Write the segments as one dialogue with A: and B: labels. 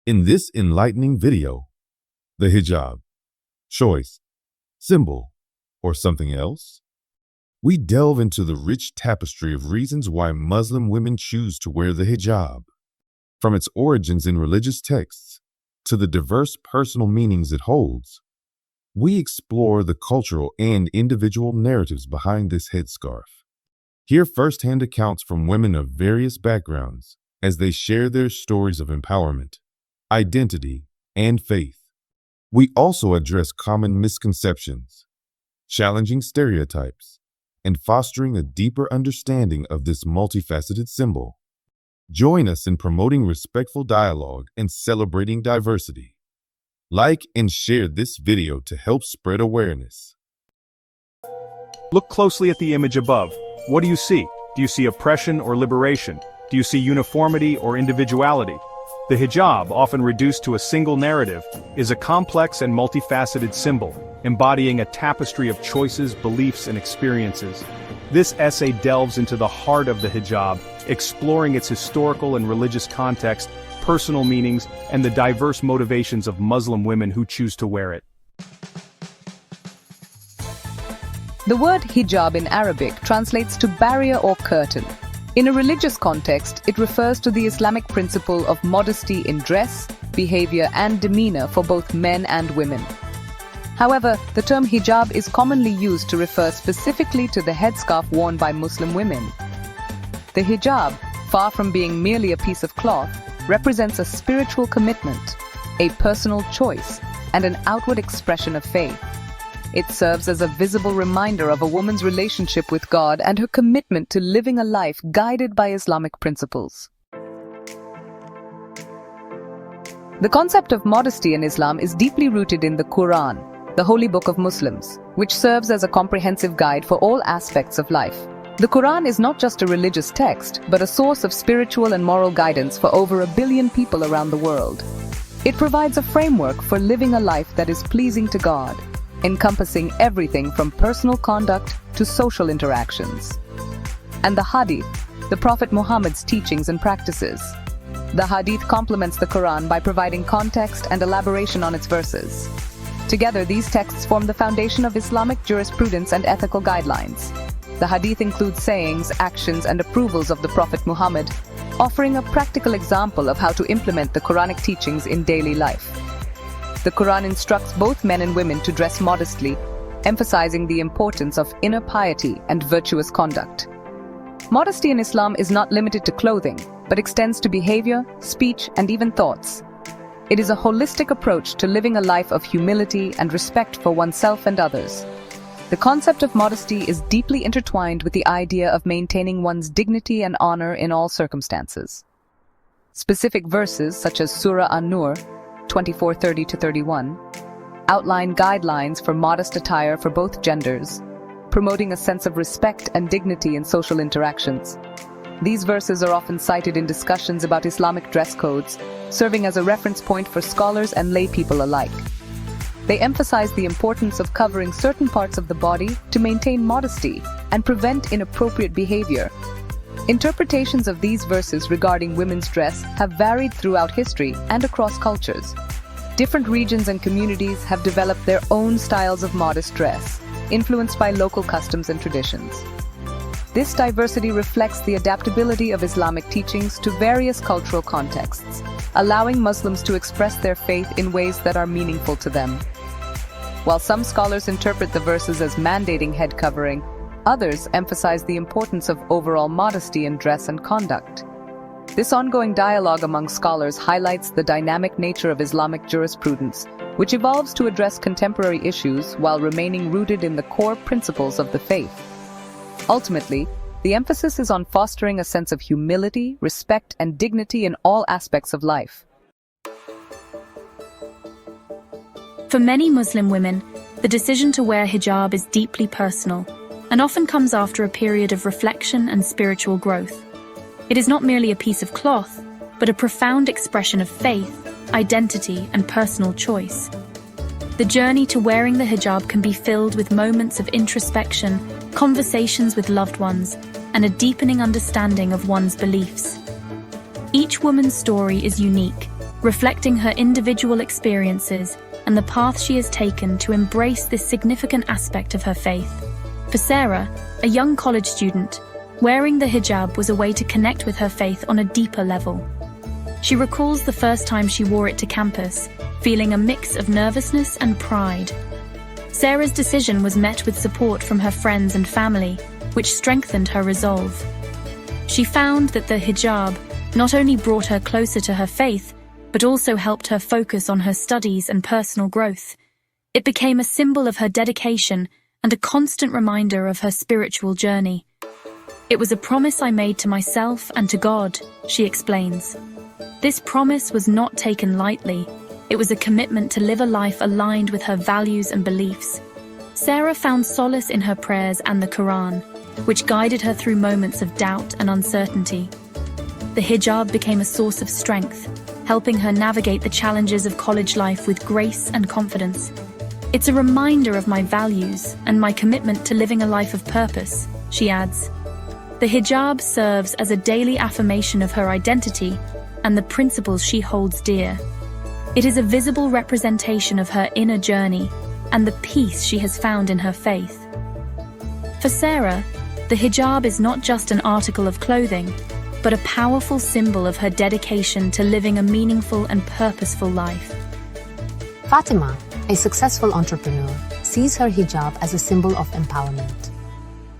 A: In this enlightening video, the hijab, choice, symbol, or something else, we delve into the rich tapestry of reasons why Muslim women choose to wear the hijab, from its origins in religious texts to the diverse personal meanings it holds. We explore the cultural and individual narratives behind this headscarf. Hear firsthand accounts from women of various backgrounds as they share their stories of empowerment, identity, and faith. We also address common misconceptions, challenging stereotypes, and fostering a deeper understanding of this multifaceted symbol. Join us in promoting respectful dialogue and celebrating diversity. Like and share this video to help spread awareness.
B: Look closely at the image above. What do you see? Do you see oppression or liberation? Do you see uniformity or individuality? The hijab, often reduced to a single narrative, is a complex and multifaceted symbol, embodying a tapestry of choices, beliefs, and experiences. This essay delves into the heart of the hijab, exploring its historical and religious context, personal meanings, and the diverse motivations of Muslim women who choose to wear it.
C: The word hijab in Arabic translates to barrier or curtain. In a religious context, it refers to the Islamic principle of modesty in dress, behavior, and demeanor for both men and women. However, the term hijab is commonly used to refer specifically to the headscarf worn by Muslim women. The hijab, far from being merely a piece of cloth, represents a spiritual commitment, a personal choice, and an outward expression of faith. It serves as a visible reminder of a woman's relationship with God and her commitment to living a life guided by Islamic principles. The concept of modesty in Islam is deeply rooted in the Quran, the holy book of Muslims, which serves as a comprehensive guide for all aspects of life. The Quran is not just a religious text, but a source of spiritual and moral guidance for over 1 billion people around the world. It provides a framework for living a life that is pleasing to God, encompassing everything from personal conduct to social interactions. And the Hadith, the Prophet Muhammad's teachings and practices. The Hadith complements the Quran by providing context and elaboration on its verses. Together, these texts form the foundation of Islamic jurisprudence and ethical guidelines. The Hadith includes sayings, actions, and approvals of the Prophet Muhammad, offering a practical example of how to implement the Quranic teachings in daily life. The Quran instructs both men and women to dress modestly, emphasizing the importance of inner piety and virtuous conduct. Modesty in Islam is not limited to clothing, but extends to behavior, speech, and even thoughts. It is a holistic approach to living a life of humility and respect for oneself and others. The concept of modesty is deeply intertwined with the idea of maintaining one's dignity and honor in all circumstances. Specific verses such as Surah An-Nur 24:30-31 outline guidelines for modest attire for both genders, promoting a sense of respect and dignity in social interactions. These verses are often cited in discussions about Islamic dress codes, serving as a reference point for scholars and lay people alike. They emphasize the importance of covering certain parts of the body to maintain modesty and prevent inappropriate behavior. Interpretations of these verses regarding women's dress have varied throughout history and across cultures. Different regions and communities have developed their own styles of modest dress, influenced by local customs and traditions. This diversity reflects the adaptability of Islamic teachings to various cultural contexts, allowing Muslims to express their faith in ways that are meaningful to them. While some scholars interpret the verses as mandating head covering, others emphasize the importance of overall modesty in dress and conduct. This ongoing dialogue among scholars highlights the dynamic nature of Islamic jurisprudence, which evolves to address contemporary issues while remaining rooted in the core principles of the faith. Ultimately, the emphasis is on fostering a sense of humility, respect, and dignity in all aspects of life.
D: For many Muslim women, the decision to wear hijab is deeply personal and often comes after a period of reflection and spiritual growth. It is not merely a piece of cloth, but a profound expression of faith, identity, and personal choice. The journey to wearing the hijab can be filled with moments of introspection, conversations with loved ones, and a deepening understanding of one's beliefs. Each woman's story is unique, reflecting her individual experiences and the path she has taken to embrace this significant aspect of her faith. For Sarah, a young college student, wearing the hijab was a way to connect with her faith on a deeper level. She recalls the first time she wore it to campus, feeling a mix of nervousness and pride. Sarah's decision was met with support from her friends and family, which strengthened her resolve. She found that the hijab not only brought her closer to her faith, but also helped her focus on her studies and personal growth. It became a symbol of her dedication and a constant reminder of her spiritual journey. It was a promise I made to myself and to God, she explains. This promise was not taken lightly. It was a commitment to live a life aligned with her values and beliefs. Sarah found solace in her prayers and the Quran, which guided her through moments of doubt and uncertainty. The hijab became a source of strength, helping her navigate the challenges of college life with grace and confidence. It's a reminder of my values and my commitment to living a life of purpose, she adds. The hijab serves as a daily affirmation of her identity and the principles she holds dear. It is a visible representation of her inner journey and the peace she has found in her faith. For Sarah, the hijab is not just an article of clothing, but a powerful symbol of her dedication to living a meaningful and purposeful life.
E: Fatima, a successful entrepreneur, sees her hijab as a symbol of empowerment.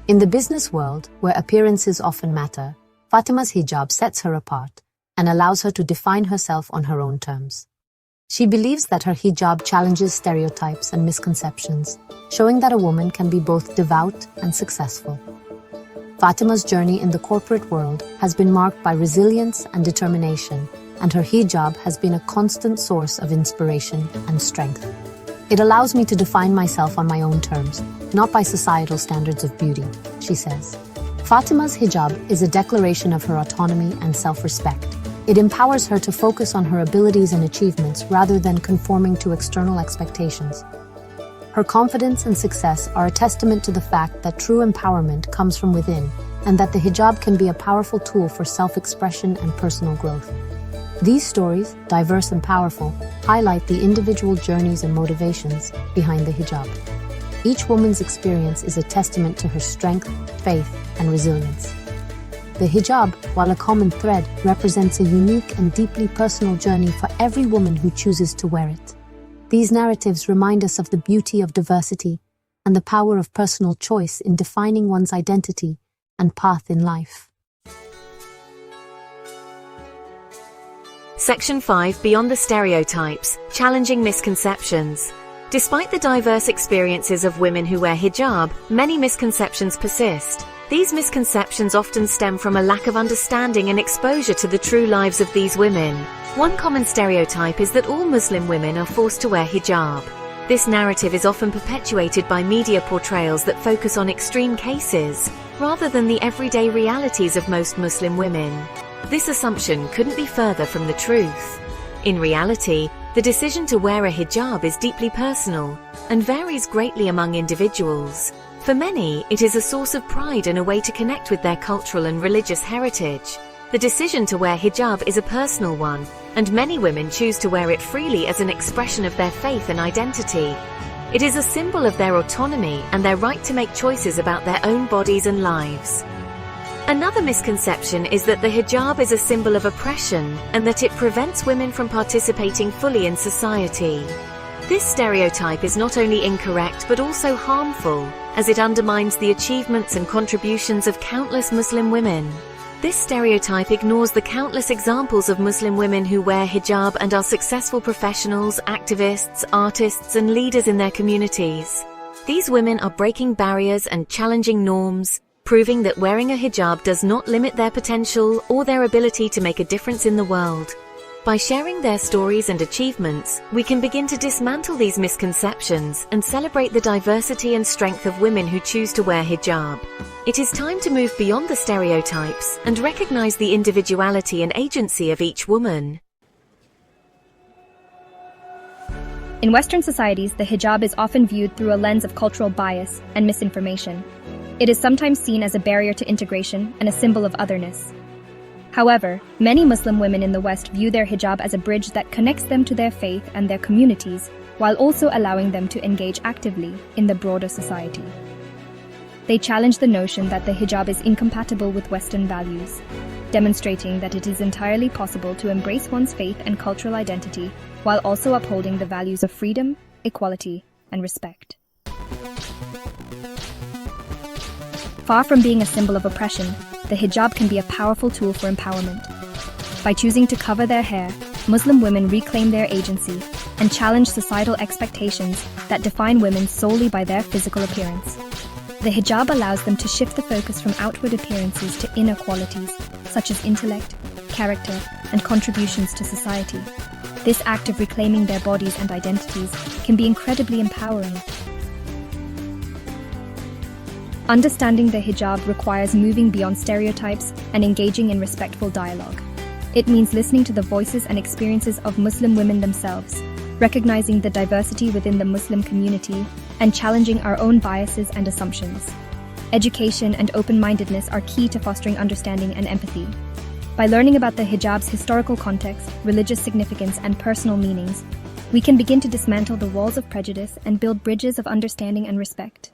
E: In the business world, where appearances often matter, Fatima's hijab sets her apart and allows her to define herself on her own terms. She believes that her hijab challenges stereotypes and misconceptions, showing that a woman can be both devout and successful. Fatima's journey in the corporate world has been marked by resilience and determination, and her hijab has been a constant source of inspiration and strength. It allows me to define myself on my own terms, not by societal standards of beauty, she says. Fatima's hijab is a declaration of her autonomy and self-respect. It empowers her to focus on her abilities and achievements rather than conforming to external expectations. Her confidence and success are a testament to the fact that true empowerment comes from within, and that the hijab can be a powerful tool for self-expression and personal growth. These stories, diverse and powerful, highlight the individual journeys and motivations behind the hijab. Each woman's experience is a testament to her strength, faith, and resilience. The hijab, while a common thread, represents a unique and deeply personal journey for every woman who chooses to wear it. These narratives remind us of the beauty of diversity and the power of personal choice in defining one's identity and path in life.
F: Section 5. Beyond the stereotypes, challenging misconceptions. Despite the diverse experiences of women who wear hijab, many misconceptions persist. These misconceptions often stem from a lack of understanding and exposure to the true lives of these women. One common stereotype is that all Muslim women are forced to wear hijab. This narrative is often perpetuated by media portrayals that focus on extreme cases, rather than the everyday realities of most Muslim women. This assumption couldn't be further from the truth. In reality, the decision to wear a hijab is deeply personal and varies greatly among individuals. For many, it is a source of pride and a way to connect with their cultural and religious heritage. The decision to wear hijab is a personal one, and many women choose to wear it freely as an expression of their faith and identity. It is a symbol of their autonomy and their right to make choices about their own bodies and lives. Another misconception is that the hijab is a symbol of oppression and that it prevents women from participating fully in society. This stereotype is not only incorrect but also harmful, as it undermines the achievements and contributions of countless Muslim women. This stereotype ignores the countless examples of Muslim women who wear hijab and are successful professionals, activists, artists, and leaders in their communities. These women are breaking barriers and challenging norms, proving that wearing a hijab does not limit their potential or their ability to make a difference in the world. By sharing their stories and achievements, we can begin to dismantle these misconceptions and celebrate the diversity and strength of women who choose to wear hijab. It is time to move beyond the stereotypes and recognize the individuality and agency of each woman.
G: In Western societies, the hijab is often viewed through a lens of cultural bias and misinformation. It is sometimes seen as a barrier to integration and a symbol of otherness. However, many Muslim women in the West view their hijab as a bridge that connects them to their faith and their communities, while also allowing them to engage actively in the broader society. They challenge the notion that the hijab is incompatible with Western values, demonstrating that it is entirely possible to embrace one's faith and cultural identity while also upholding the values of freedom, equality, and respect. Far from being a symbol of oppression, the hijab can be a powerful tool for empowerment. By choosing to cover their hair, Muslim women reclaim their agency and challenge societal expectations that define women solely by their physical appearance. The hijab allows them to shift the focus from outward appearances to inner qualities, such as intellect, character, and contributions to society. This act of reclaiming their bodies and identities can be incredibly empowering. Understanding the hijab requires moving beyond stereotypes and engaging in respectful dialogue. It means listening to the voices and experiences of Muslim women themselves, recognizing the diversity within the Muslim community, and challenging our own biases and assumptions. Education and open-mindedness are key to fostering understanding and empathy. By learning about the hijab's historical context, religious significance, and personal meanings, we can begin to dismantle the walls of prejudice and build bridges of understanding and respect.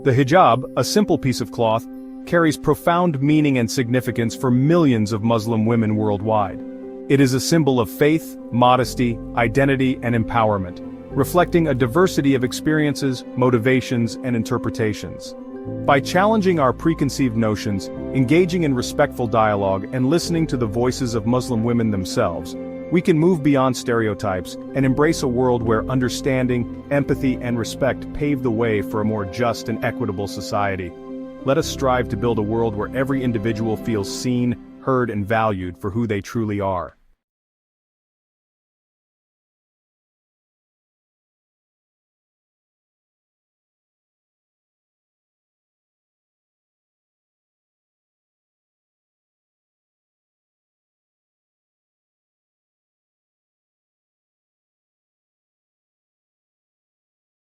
B: The hijab, a simple piece of cloth, carries profound meaning and significance for millions of Muslim women worldwide. It is a symbol of faith, modesty, identity, and empowerment, reflecting a diversity of experiences, motivations, and interpretations. By challenging our preconceived notions, engaging in respectful dialogue, and listening to the voices of Muslim women themselves, we can move beyond stereotypes and embrace a world where understanding, empathy, and respect pave the way for a more just and equitable society. Let us strive to build a world where every individual feels seen, heard, and valued for who they truly are.